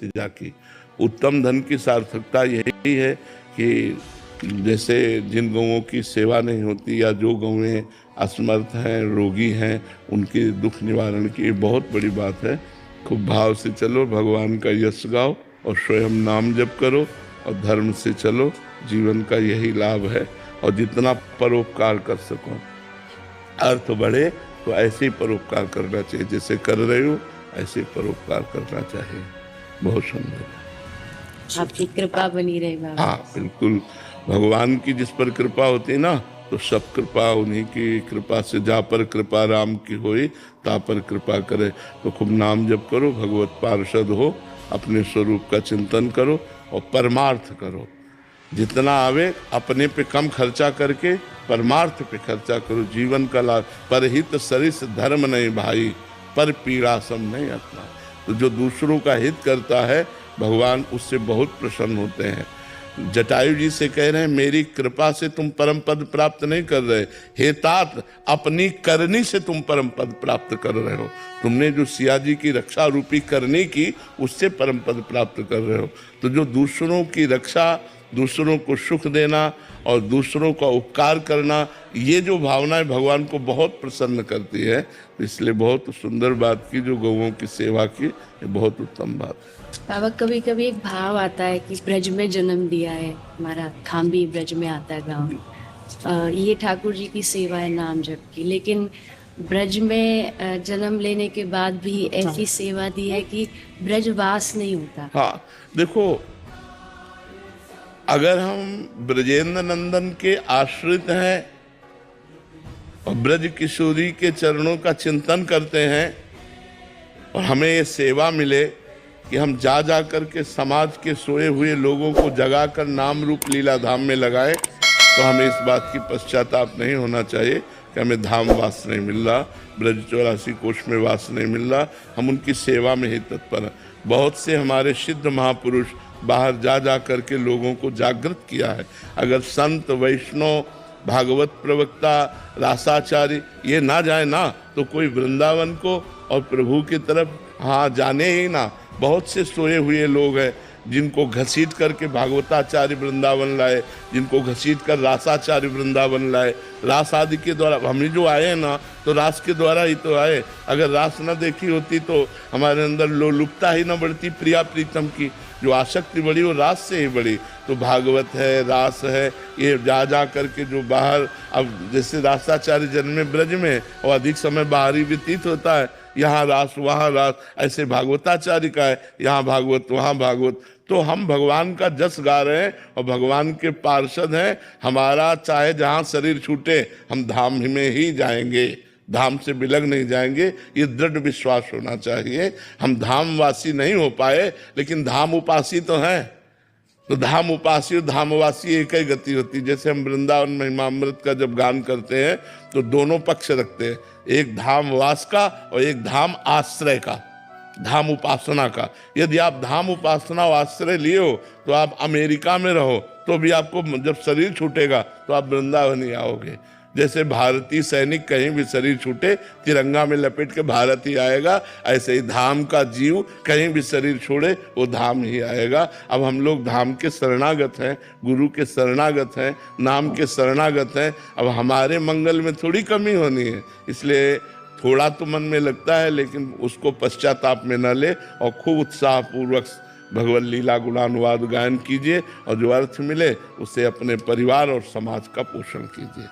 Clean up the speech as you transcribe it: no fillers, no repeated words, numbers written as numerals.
भतीजा की। उत्तम धन की सार्थकता यही है कि जैसे जिन गौओं की सेवा नहीं होती या जो गौएं असमर्थ हैं, रोगी हैं, उनके दुख निवारण की बहुत बड़ी बात है। खूब भाव से चलो, भगवान का यश गाओ और स्वयं नाम जप करो और धर्म से चलो। जीवन का यही लाभ है। और जितना परोपकार कर सको, अर्थ बढ़े, तो ऐसे ही परोपकार करना चाहिए। जैसे कर रहे हो ऐसे परोपकार करना चाहिए। बहुत सुंदर। आपकी कृपा बनी रहे बाबा। हाँ बिल्कुल, भगवान की जिस पर कृपा होती है ना, तो सब कृपा उन्हीं की कृपा से। जा पर कृपा राम की होई, ता पर कृपा करे। तो खूब नाम जप करो, भगवत पार्षद हो, अपने स्वरूप का चिंतन करो और परमार्थ करो। जितना आवे अपने पे कम खर्चा करके परमार्थ पे खर्चा करो। जीवन का लाभ, परहित सरिस धर्म नहीं भाई, पर पीड़ा सम नहीं अपना। तो जो दूसरों का हित करता है, भगवान उससे बहुत प्रसन्न होते हैं। जटायु जी से कह रहे हैं, मेरी कृपा से तुम परम पद प्राप्त नहीं कर रहे, हे तात अपनी करनी से तुम परम पद प्राप्त कर रहे हो। तुमने जो सिया जी की रक्षा रूपी करनी की, उससे परम पद प्राप्त कर रहे हो। तो जो दूसरों की रक्षा, दूसरों को सुख देना और दूसरों का उपकार करना, ये जो भावनाएं भगवान को बहुत प्रसन्न करती है। इसलिए बहुत सुंदर बात की जो गौओं की सेवा की, ये बहुत उत्तम बात है। बाबा कभी कभी एक भाव आता है कि ब्रज में जन्म दिया है, हमारा खाम्बी ब्रज में आता है गाँव। ये ठाकुर जी की सेवा है नाम जप की, लेकिन ब्रज में जन्म लेने के बाद भी ऐसी सेवा दी है कि ब्रजवास नहीं होता। हाँ देखो, अगर हम ब्रजेंद्र नंदन के आश्रित हैं और ब्रज किशोरी के चरणों का चिंतन करते हैं और हमें ये सेवा मिले कि हम जा जा करके समाज के सोए हुए लोगों को जगाकर नाम रूप लीला धाम में लगाएं, तो हमें इस बात की पश्चाताप नहीं होना चाहिए कि हमें धाम वास नहीं मिल रहा, ब्रज 84 कोष में वास नहीं मिल रहा। हम उनकी सेवा में ही तत्पर हैं। बहुत से हमारे सिद्ध महापुरुष बाहर जा जा करके लोगों को जागृत किया है। अगर संत, वैष्णव, भागवत प्रवक्ता, रासाचारी ये ना जाए ना, तो कोई वृंदावन को और प्रभु की तरफ हाँ जाने ही ना। बहुत से सोए हुए लोग हैं जिनको घसीट करके भागवताचार्य वृंदावन लाए, जिनको घसीट कर रासाचार्य वृंदावन लाए। रास आदि के द्वारा हम ही जो आए हैं ना, तो रास के द्वारा ही तो आए। अगर रास न देखी होती तो हमारे अंदर लोलुपता ही न बढ़ती, प्रिया प्रीतम की जो आसक्ति बढ़ी वो रास से ही बढ़ी। तो भागवत है, रास है, ये जा जा करके जो बाहर, अब जैसे रासाचार्य जन्मे ब्रज में और अधिक समय बाहरी व्यतीत होता है, यहाँ रास वहाँ रास, ऐसे भागवताचार्य का है, यहाँ भागवत वहाँ भागवत। तो हम भगवान का जस गा रहे हैं और भगवान के पार्षद हैं। हमारा चाहे जहाँ शरीर छूटे, हम धाम में ही जाएंगे, धाम से बिलग नहीं जाएंगे। ये दृढ़ विश्वास होना चाहिए। हम धामवासी नहीं हो पाए, लेकिन धाम उपासी तो हैं। तो धाम उपासी और धामवासी एक ही गति होती है। जैसे हम वृंदावन महिमामृत का जब गान करते हैं तो दोनों पक्ष रखते हैं, एक धामवास का और एक धाम आश्रय का, धाम उपासना का। यदि आप धाम उपासना और आश्रय लिए हो तो आप अमेरिका में रहो तो भी आपको जब शरीर छूटेगा तो आप वृंदावन ही आओगे। जैसे भारतीय सैनिक कहीं भी शरीर छूटे तिरंगा में लपेट के भारत ही आएगा, ऐसे ही धाम का जीव कहीं भी शरीर छोड़े वो धाम ही आएगा। अब हम लोग धाम के शरणागत हैं, गुरु के शरणागत हैं, नाम के शरणागत हैं। अब हमारे मंगल में थोड़ी कमी होनी है, इसलिए थोड़ा तो मन में लगता है, लेकिन उसको पश्चाताप में न ले और खूब उत्साहपूर्वक भगवत लीला गुणानुवाद गायन कीजिए और जो अर्थ मिले उससे अपने परिवार और समाज का पोषण कीजिए।